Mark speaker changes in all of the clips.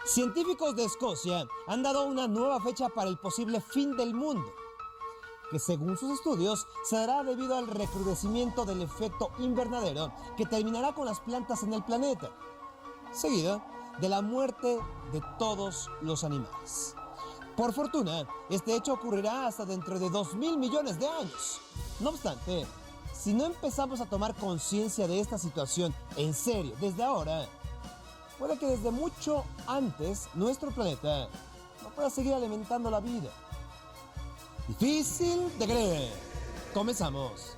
Speaker 1: Científicos de Escocia han dado una nueva fecha para el posible fin del mundo, que según sus estudios se dará debido al recrudecimiento del efecto invernadero que terminará con las plantas en el planeta, seguido de la muerte de todos los animales. Por fortuna, este hecho ocurrirá hasta dentro de 2.000 millones de años. No obstante, si no empezamos a tomar conciencia de esta situación en serio desde ahora, puede que desde mucho antes nuestro planeta no pueda seguir alimentando la vida. Difícil de creer. Comenzamos.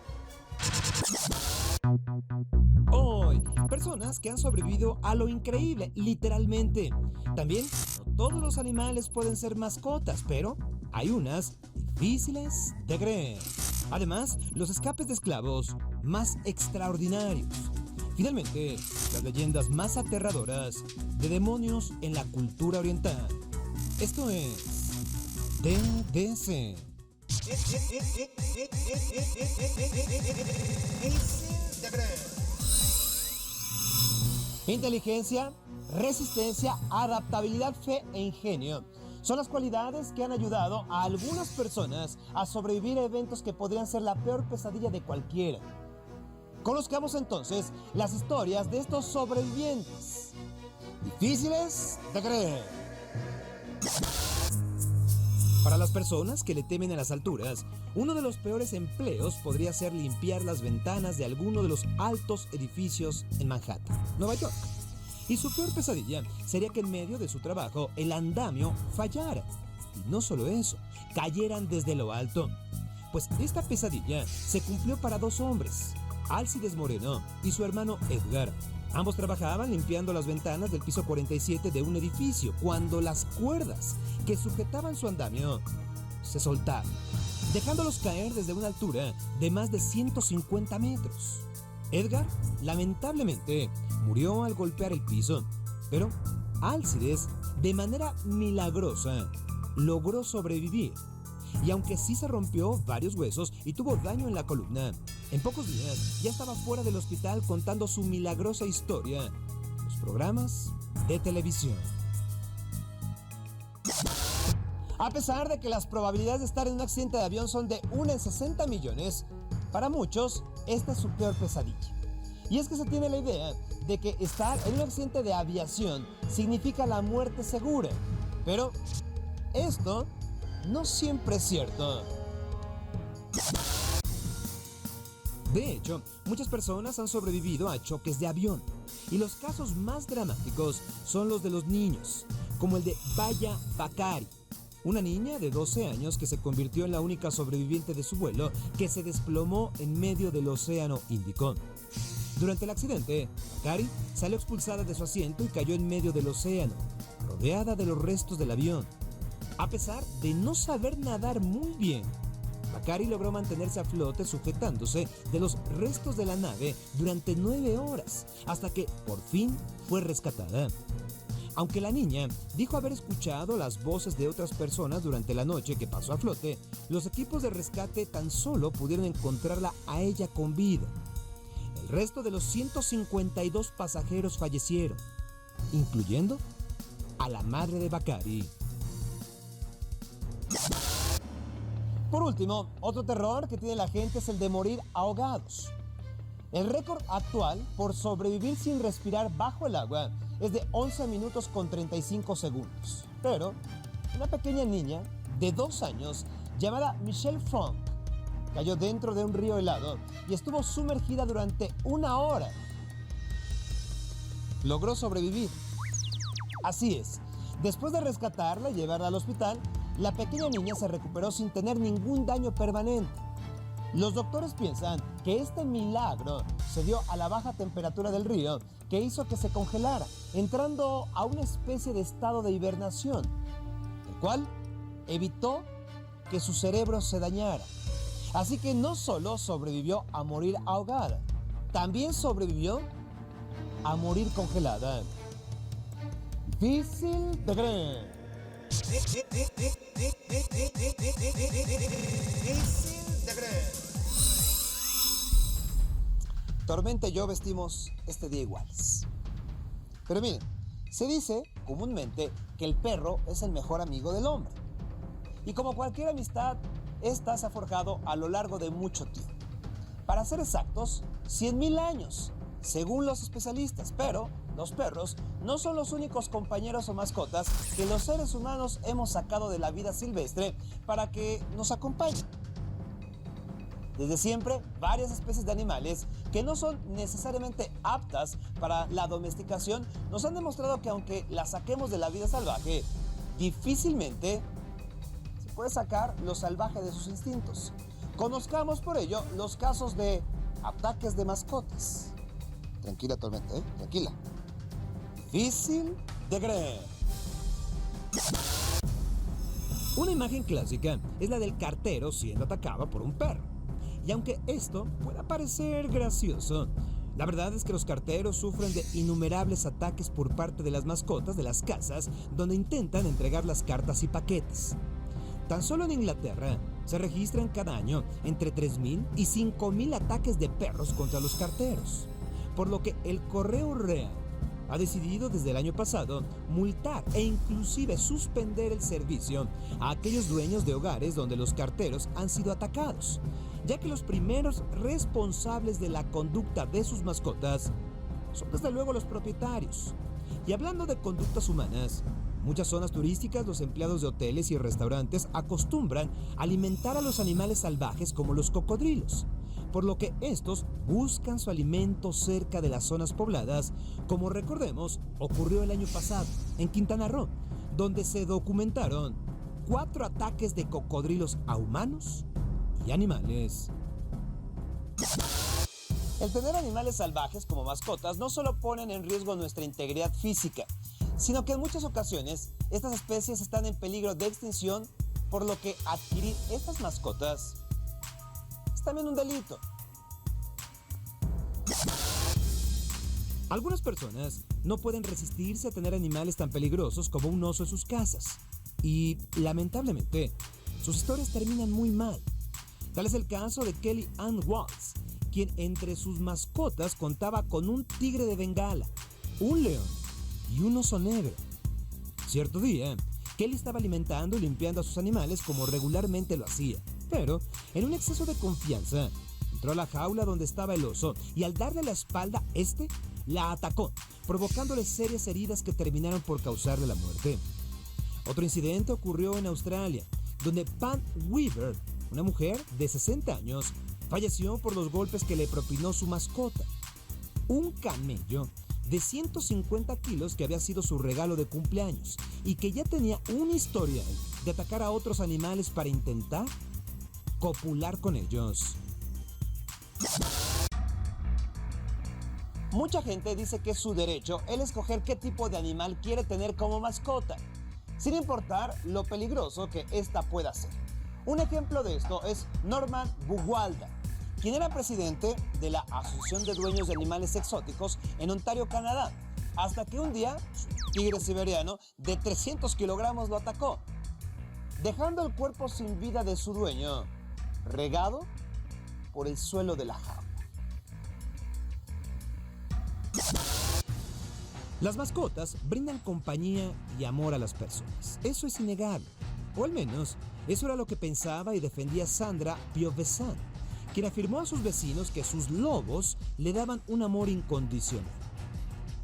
Speaker 1: Hoy, personas que han sobrevivido a lo increíble, literalmente. También, no todos los animales pueden ser mascotas, pero hay unas difíciles de creer. Además, los escapes de esclavos más extraordinarios. Finalmente, las leyendas más aterradoras de demonios en la cultura oriental. Esto es DDC. Inteligencia, resistencia, adaptabilidad, fe e ingenio son las cualidades que han ayudado a algunas personas a sobrevivir a eventos que podrían ser la peor pesadilla de cualquiera. Conozcamos entonces las historias de estos sobrevivientes. Difíciles de creer. Para las personas que le temen a las alturas, uno de los peores empleos podría ser limpiar las ventanas de alguno de los altos edificios en Manhattan, Nueva York. Y su peor pesadilla sería que en medio de su trabajo el andamio fallara. Y no solo eso, cayeran desde lo alto. Pues esta pesadilla se cumplió para dos hombres, Alcides Moreno y su hermano Edgar. Ambos trabajaban limpiando las ventanas del piso 47 de un edificio cuando las cuerdas que sujetaban su andamio se soltaron, dejándolos caer desde una altura de más de 150 metros. Edgar, lamentablemente, murió al golpear el piso, pero Alcides, de manera milagrosa, logró sobrevivir. Y aunque sí se rompió varios huesos y tuvo daño en la columna, en pocos días ya estaba fuera del hospital contando su milagrosa historia en los programas de televisión. A pesar de que las probabilidades de estar en un accidente de avión son de 1 en 60 millones, para muchos esta es su peor pesadilla. Y es que se tiene la idea de que estar en un accidente de aviación significa la muerte segura, pero esto no siempre es cierto. De hecho, muchas personas han sobrevivido a choques de avión, y los casos más dramáticos son los de los niños, como el de Baya Bakari, una niña de 12 años que se convirtió en la única sobreviviente de su vuelo que se desplomó en medio del Océano Índico. Durante el accidente, Bakari salió expulsada de su asiento y cayó en medio del océano, rodeada de los restos del avión. A pesar de no saber nadar muy bien, Bakari logró mantenerse a flote sujetándose de los restos de la nave durante 9 horas, hasta que por fin fue rescatada. Aunque la niña dijo haber escuchado las voces de otras personas durante la noche que pasó a flote, los equipos de rescate tan solo pudieron encontrarla a ella con vida. El resto de los 152 pasajeros fallecieron, incluyendo a la madre de Bakari. Por último, otro terror que tiene la gente es el de morir ahogados. El récord actual por sobrevivir sin respirar bajo el agua es de 11 minutos con 35 segundos. Pero una pequeña niña de 2 años llamada Michelle Funk cayó dentro de un río helado y estuvo sumergida durante 1 hora. Logró sobrevivir. Así es, después de rescatarla y llevarla al hospital, la pequeña niña se recuperó sin tener ningún daño permanente. Los doctores piensan que este milagro se dio a la baja temperatura del río que hizo que se congelara, entrando a una especie de estado de hibernación, el cual evitó que su cerebro se dañara. Así que no solo sobrevivió a morir ahogada, también sobrevivió a morir congelada. Difícil de creer. Tormenta y yo vestimos este día iguales. Pero miren, Se dice comúnmente que el perro es el mejor amigo del hombre. Y como cualquier amistad, esta se ha forjado a lo largo de mucho tiempo. Para ser exactos, 100.000 años, según los especialistas. Pero los perros no son los únicos compañeros o mascotas que los seres humanos hemos sacado de la vida silvestre para que nos acompañen. Desde siempre, varias especies de animales que no son necesariamente aptas para la domesticación nos han demostrado que aunque las saquemos de la vida salvaje, difícilmente se puede sacar lo salvaje de sus instintos. Conozcamos por ello los casos de ataques de mascotas. Tranquila, Tormenta, tranquila. Difícil de creer. Una imagen clásica es la del cartero siendo atacado por un perro. Y aunque esto pueda parecer gracioso, la verdad es que los carteros sufren de innumerables ataques por parte de las mascotas de las casas donde intentan entregar las cartas y paquetes. Tan solo en Inglaterra se registran cada año entre 3.000 y 5.000 ataques de perros contra los carteros, por lo que el Correo Real ha decidido desde el año pasado multar e inclusive suspender el servicio a aquellos dueños de hogares donde los carteros han sido atacados, ya que los primeros responsables de la conducta de sus mascotas son desde luego los propietarios. Y hablando de conductas humanas, muchas zonas turísticas, los empleados de hoteles y restaurantes acostumbran alimentar a los animales salvajes como los cocodrilos, por lo que estos buscan su alimento cerca de las zonas pobladas, como recordemos ocurrió el año pasado en Quintana Roo, donde se documentaron 4 ataques de cocodrilos a humanos y animales. El tener animales salvajes como mascotas no solo ponen en riesgo nuestra integridad física, sino que en muchas ocasiones estas especies están en peligro de extinción, por lo que adquirir estas mascotas es también un delito. Algunas personas no pueden resistirse a tener animales tan peligrosos como un oso en sus casas y, lamentablemente, sus historias terminan muy mal. Tal es el caso de Kelly Ann Waltz, quien entre sus mascotas contaba con un tigre de Bengala, un león y un oso negro. Cierto día, Kelly estaba alimentando y limpiando a sus animales como regularmente lo hacía, pero en un exceso de confianza entró a la jaula donde estaba el oso y al darle la espalda, la atacó, provocándole serias heridas que terminaron por causarle la muerte. Otro incidente ocurrió en Australia, donde Pam Weaver, una mujer de 60 años, falleció por los golpes que le propinó su mascota, un camello de 150 kilos que había sido su regalo de cumpleaños y que ya tenía un historial de atacar a otros animales para intentar copular con ellos. Mucha gente dice que es su derecho el escoger qué tipo de animal quiere tener como mascota, sin importar lo peligroso que ésta pueda ser. Un ejemplo de esto es Norman Buwalda, quien era presidente de la Asociación de Dueños de Animales Exóticos en Ontario, Canadá, hasta que un día su tigre siberiano de 300 kilogramos lo atacó, dejando el cuerpo sin vida de su dueño, regado por el suelo de la jaula. Las mascotas brindan compañía y amor a las personas. Eso es innegable. O al menos, eso era lo que pensaba y defendía Sandra Piovesan, quien afirmó a sus vecinos que sus lobos le daban un amor incondicional.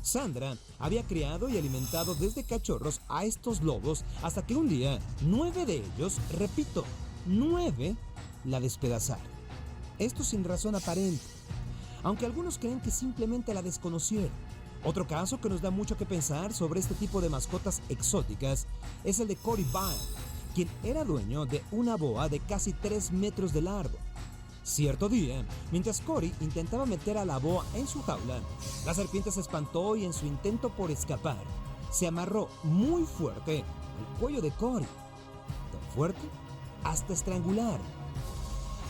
Speaker 1: Sandra había criado y alimentado desde cachorros a estos lobos hasta que un día 9 de ellos, repito, 9, la despedazaron. Esto sin razón aparente, aunque algunos creen que simplemente la desconocieron. Otro caso que nos da mucho que pensar sobre este tipo de mascotas exóticas es el de Cory Byrne, quien era dueño de una boa de casi 3 metros de largo. Cierto día, mientras Cory intentaba meter a la boa en su jaula, la serpiente se espantó y en su intento por escapar, se amarró muy fuerte al cuello de Cory, tan fuerte hasta estrangular.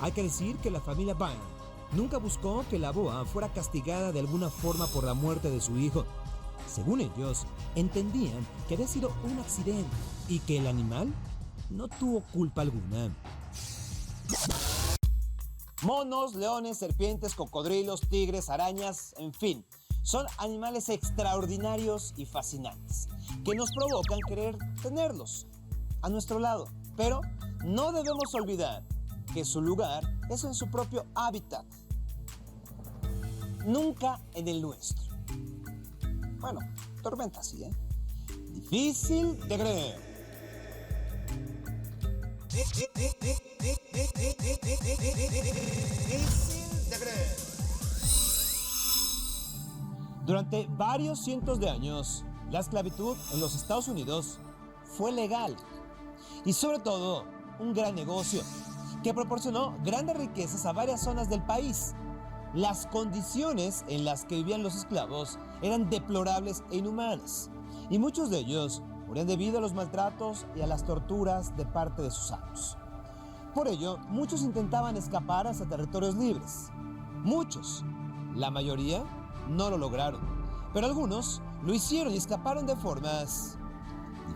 Speaker 1: Hay que decir que la familia Byrne nunca buscó que la boa fuera castigada de alguna forma por la muerte de su hijo. Según ellos, entendían que había sido un accidente y que el animal no tuvo culpa alguna. Monos, leones, serpientes, cocodrilos, tigres, arañas, en fin. Son animales extraordinarios y fascinantes, que nos provocan querer tenerlos a nuestro lado. Pero no debemos olvidar que su lugar es en su propio hábitat, nunca en el nuestro. Bueno, tormenta sí, ¿eh? Difícil de creer. Difícil de creer. Durante varios cientos de años, la esclavitud en los Estados Unidos fue legal y sobre todo un gran negocio que proporcionó grandes riquezas a varias zonas del país. Las condiciones en las que vivían los esclavos eran deplorables e inhumanas y muchos de ellos morían debido a los maltratos y a las torturas de parte de sus amos. Por ello, muchos intentaban escapar hacia territorios libres. Muchos, la mayoría, no lo lograron, pero algunos lo hicieron y escaparon de formas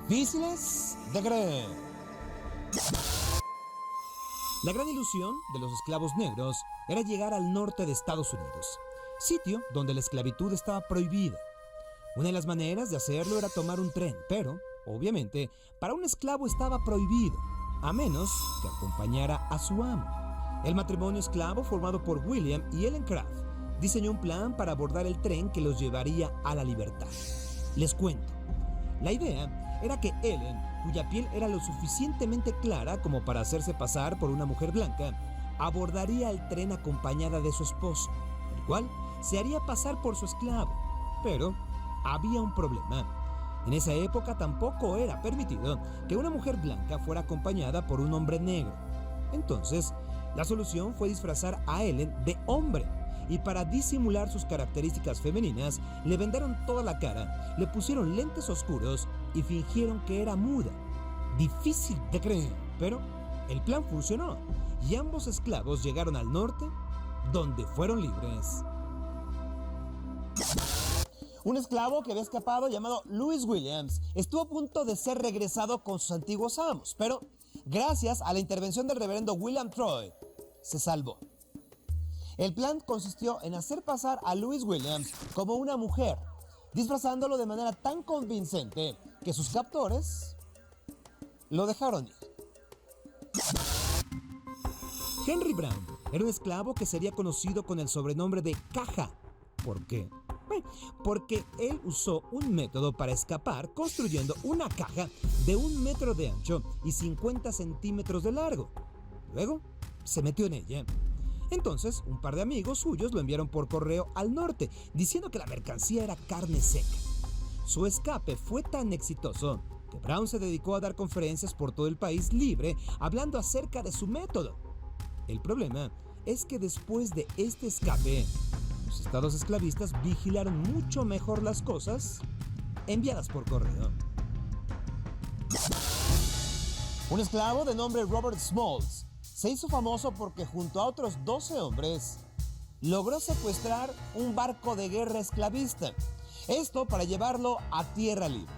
Speaker 1: difíciles de creer. La gran ilusión de los esclavos negros era llegar al norte de Estados Unidos, sitio donde la esclavitud estaba prohibida. Una de las maneras de hacerlo era tomar un tren, pero, obviamente, para un esclavo estaba prohibido, a menos que acompañara a su amo. El matrimonio esclavo formado por William y Ellen Craft diseñó un plan para abordar el tren que los llevaría a la libertad. Les cuento. La idea era que Ellen, cuya piel era lo suficientemente clara como para hacerse pasar por una mujer blanca, abordaría el tren acompañada de su esposo, el cual se haría pasar por su esclavo. Pero había un problema. En esa época tampoco era permitido que una mujer blanca fuera acompañada por un hombre negro. Entonces, la solución fue disfrazar a Ellen de hombre y para disimular sus características femeninas le vendaron toda la cara, le pusieron lentes oscuros y fingieron que era muda. Difícil de creer, pero el plan funcionó y ambos esclavos llegaron al norte, donde fueron libres. Un esclavo que había escapado llamado Louis Williams estuvo a punto de ser regresado con sus antiguos amos, pero gracias a la intervención del reverendo William Troy, se salvó. El plan consistió en hacer pasar a Louis Williams como una mujer, disfrazándolo de manera tan convincente que sus captores lo dejaron ir. Henry Brown era un esclavo que sería conocido con el sobrenombre de Caja. ¿Por qué? Porque él usó un método para escapar construyendo una caja de 1 metro de ancho y 50 centímetros de largo. Luego se metió en ella. Entonces, un par de amigos suyos lo enviaron por correo al norte, diciendo que la mercancía era carne seca. Su escape fue tan exitoso que Brown se dedicó a dar conferencias por todo el país libre, hablando acerca de su método. El problema es que después de este escape, los estados esclavistas vigilaron mucho mejor las cosas enviadas por correo. Un esclavo de nombre Robert Smalls se hizo famoso porque junto a otros 12 hombres logró secuestrar un barco de guerra esclavista. Esto para llevarlo a tierra libre.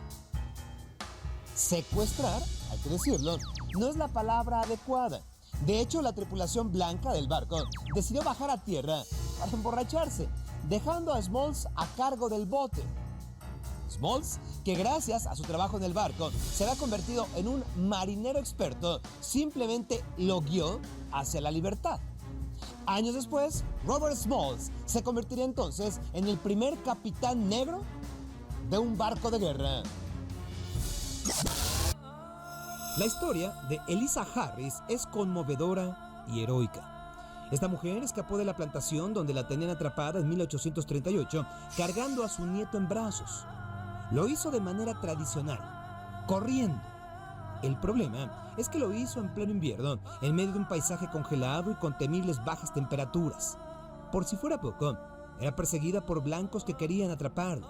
Speaker 1: Secuestrar, hay que decirlo, no es la palabra adecuada. De hecho, la tripulación blanca del barco decidió bajar a tierra para emborracharse, dejando a Smalls a cargo del bote. Smalls, que gracias a su trabajo en el barco se había convertido en un marinero experto, simplemente lo guió hacia la libertad. Años después, Robert Smalls se convertiría entonces en el primer capitán negro de un barco de guerra. La historia de Eliza Harris es conmovedora y heroica. Esta mujer escapó de la plantación donde la tenían atrapada en 1838, cargando a su nieto en brazos. Lo hizo de manera tradicional, corriendo. El problema es que lo hizo en pleno invierno, en medio de un paisaje congelado y con temibles bajas temperaturas. Por si fuera poco, era perseguida por blancos que querían atraparlo.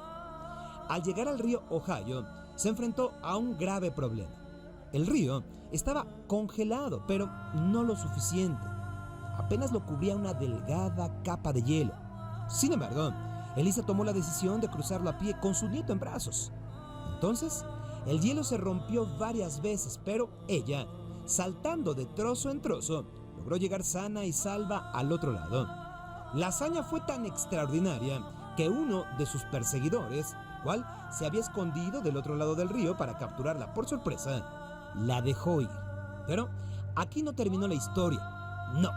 Speaker 1: Al llegar al río Ohio, se enfrentó a un grave problema. El río estaba congelado, pero no lo suficiente. Apenas lo cubría una delgada capa de hielo. Sin embargo, Eliza tomó la decisión de cruzarlo a pie con su nieto en brazos. Entonces, el hielo se rompió varias veces, pero ella, saltando de trozo en trozo, logró llegar sana y salva al otro lado. La hazaña fue tan extraordinaria que uno de sus perseguidores, el cual se había escondido del otro lado del río para capturarla por sorpresa, la dejó ir. Pero aquí no terminó la historia. No.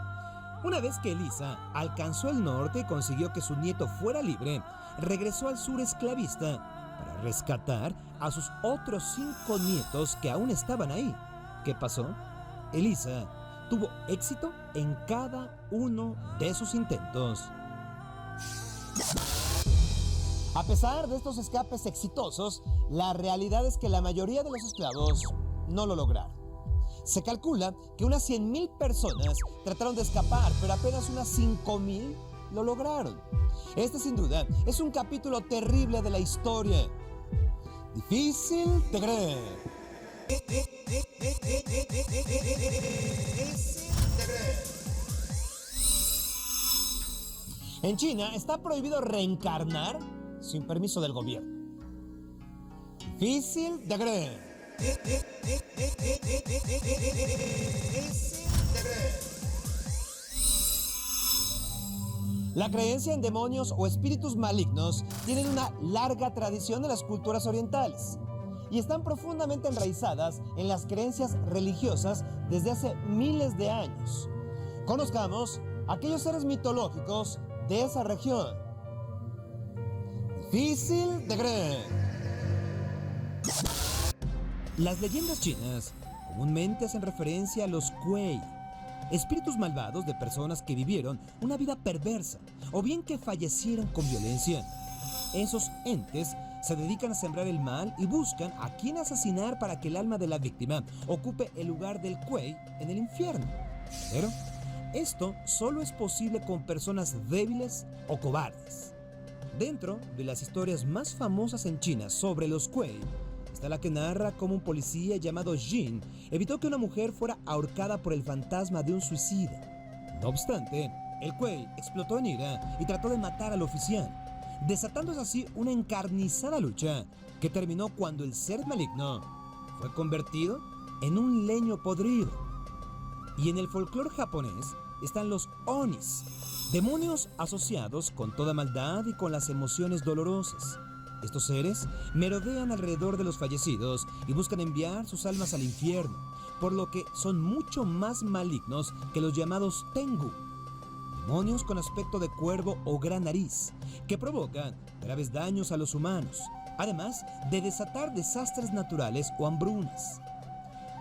Speaker 1: Una vez que Elisa alcanzó el norte y consiguió que su nieto fuera libre, regresó al sur esclavista para rescatar a sus otros 5 nietos que aún estaban ahí. ¿Qué pasó? Elisa tuvo éxito en cada uno de sus intentos. A pesar de estos escapes exitosos, la realidad es que la mayoría de los esclavos no lo lograron. Se calcula que unas 100,000 personas trataron de escapar, pero apenas unas 5,000 lo lograron. Este sin duda es un capítulo terrible de la historia. Difícil de creer. En China está prohibido reencarnar sin permiso del gobierno. Difícil de creer. La creencia en demonios o espíritus malignos tienen una larga tradición en las culturas orientales y están profundamente enraizadas en las creencias religiosas desde hace miles de años. Conozcamos aquellos seres mitológicos de esa región. Difícil de creer. Las leyendas chinas comúnmente hacen referencia a los kuei, espíritus malvados de personas que vivieron una vida perversa o bien que fallecieron con violencia. Esos entes se dedican a sembrar el mal y buscan a quien asesinar para que el alma de la víctima ocupe el lugar del kuei en el infierno. Pero esto solo es posible con personas débiles o cobardes. Dentro de las historias más famosas en China sobre los kuei, está la que narra cómo un policía llamado Jin evitó que una mujer fuera ahorcada por el fantasma de un suicida. No obstante, el kuei explotó en ira y trató de matar al oficial, desatándose así una encarnizada lucha que terminó cuando el ser maligno fue convertido en un leño podrido. Y en el folclore japonés están los onis, demonios asociados con toda maldad y con las emociones dolorosas. Estos seres merodean alrededor de los fallecidos y buscan enviar sus almas al infierno, por lo que son mucho más malignos que los llamados tengu, demonios con aspecto de cuervo o gran nariz, que provocan graves daños a los humanos, además de desatar desastres naturales o hambrunas.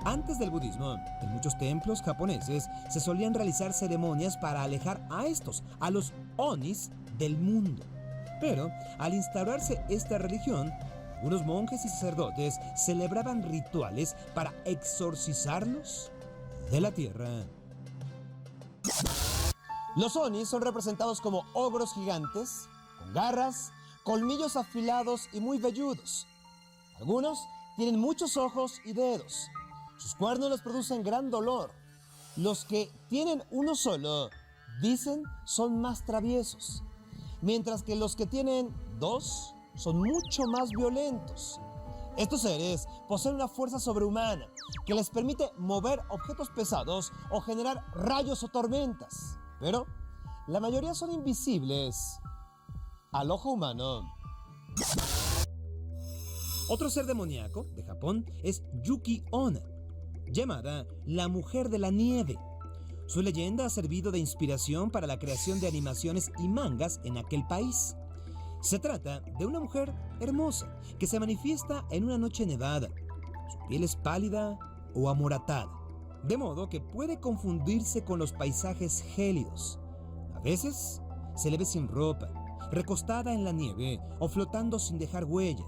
Speaker 1: Antes del budismo, en muchos templos japoneses se solían realizar ceremonias para alejar a los onis del mundo. Pero al instaurarse esta religión, unos monjes y sacerdotes celebraban rituales para exorcizarlos de la tierra. Los onis son representados como ogros gigantes, con garras, colmillos afilados y muy velludos. Algunos tienen muchos ojos y dedos. Sus cuernos les producen gran dolor. Los que tienen uno solo, dicen, son más traviesos, mientras que los que tienen 2 son mucho más violentos. Estos seres poseen una fuerza sobrehumana que les permite mover objetos pesados o generar rayos o tormentas, pero la mayoría son invisibles al ojo humano. Otro ser demoníaco de Japón es Yuki Onna, llamada la Mujer de la Nieve. Su leyenda ha servido de inspiración para la creación de animaciones y mangas en aquel país. Se trata de una mujer hermosa que se manifiesta en una noche nevada. Su piel es pálida o amoratada, de modo que puede confundirse con los paisajes gélidos. A veces se le ve sin ropa, recostada en la nieve o flotando sin dejar huella.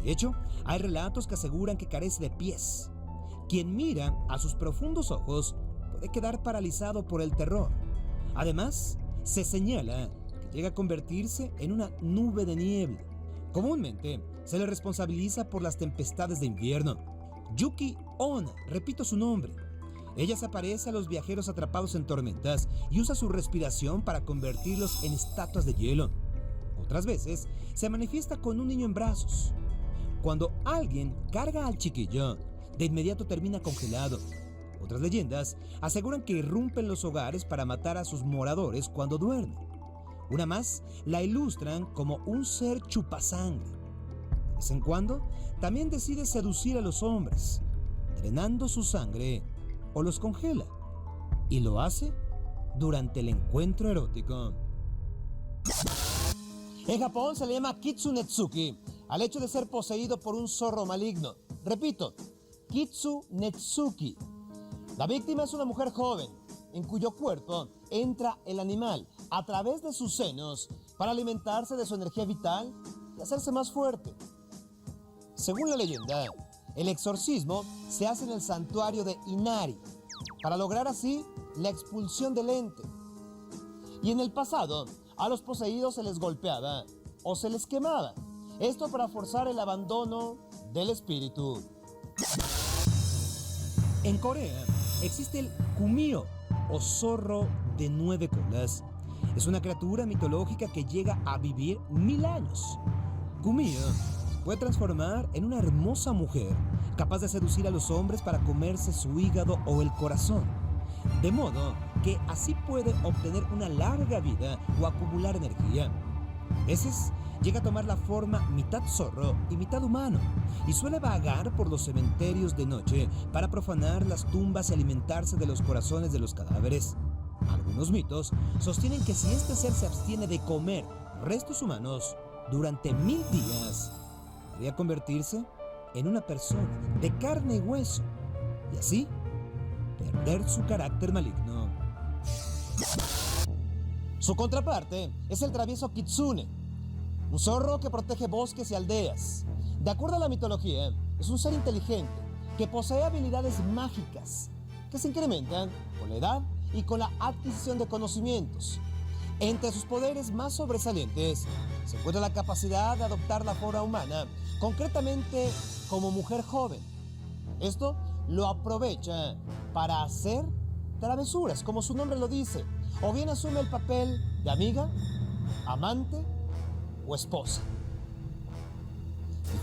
Speaker 1: De hecho, hay relatos que aseguran que carece de pies. Quien mira a sus profundos ojos puede quedar paralizado por el terror. Además, se señala que llega a convertirse en una nube de niebla. Comúnmente, se le responsabiliza por las tempestades de invierno. Yuki Onna, repito su nombre. Ella se aparece a los viajeros atrapados en tormentas y usa su respiración para convertirlos en estatuas de hielo. Otras veces, se manifiesta con un niño en brazos. Cuando alguien carga al chiquillo, de inmediato termina congelado. Otras leyendas aseguran que irrumpen los hogares para matar a sus moradores cuando duermen. Una más la ilustran como un ser chupasangre. De vez en cuando, también decide seducir a los hombres, drenando su sangre o los congela. Y lo hace durante el encuentro erótico. En Japón se le llama Kitsunetsuki al hecho de ser poseído por un zorro maligno. Repito, Kitsunetsuki. La víctima es una mujer joven, en cuyo cuerpo entra el animal a través de sus senos para alimentarse de su energía vital y hacerse más fuerte. Según la leyenda, el exorcismo se hace en el santuario de Inari, para lograr así la expulsión del ente. Y en el pasado, a los poseídos se les golpeaba o se les quemaba. Esto para forzar el abandono del espíritu. En Corea existe el kumio o zorro de 9 colas. Es una criatura mitológica que llega a vivir 1000 años. Kumio se puede transformar en una hermosa mujer capaz de seducir a los hombres para comerse su hígado o el corazón. De modo que así puede obtener una larga vida o acumular energía. A veces llega a tomar la forma mitad zorro y mitad humano y suele vagar por los cementerios de noche para profanar las tumbas y alimentarse de los corazones de los cadáveres. Algunos mitos sostienen que si este ser se abstiene de comer restos humanos durante 1000 días, podría convertirse en una persona de carne y hueso y así perder su carácter maligno. Su contraparte es el travieso kitsune, un zorro que protege bosques y aldeas. De acuerdo a la mitología, es un ser inteligente que posee habilidades mágicas que se incrementan con la edad y con la adquisición de conocimientos. Entre sus poderes más sobresalientes se encuentra la capacidad de adoptar la forma humana, concretamente como mujer joven. Esto lo aprovecha para hacer travesuras, como su nombre lo dice, o bien asume el papel de amiga, amante o esposa.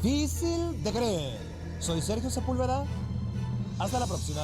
Speaker 1: Difícil de creer. Soy Sergio Sepúlveda. Hasta la próxima.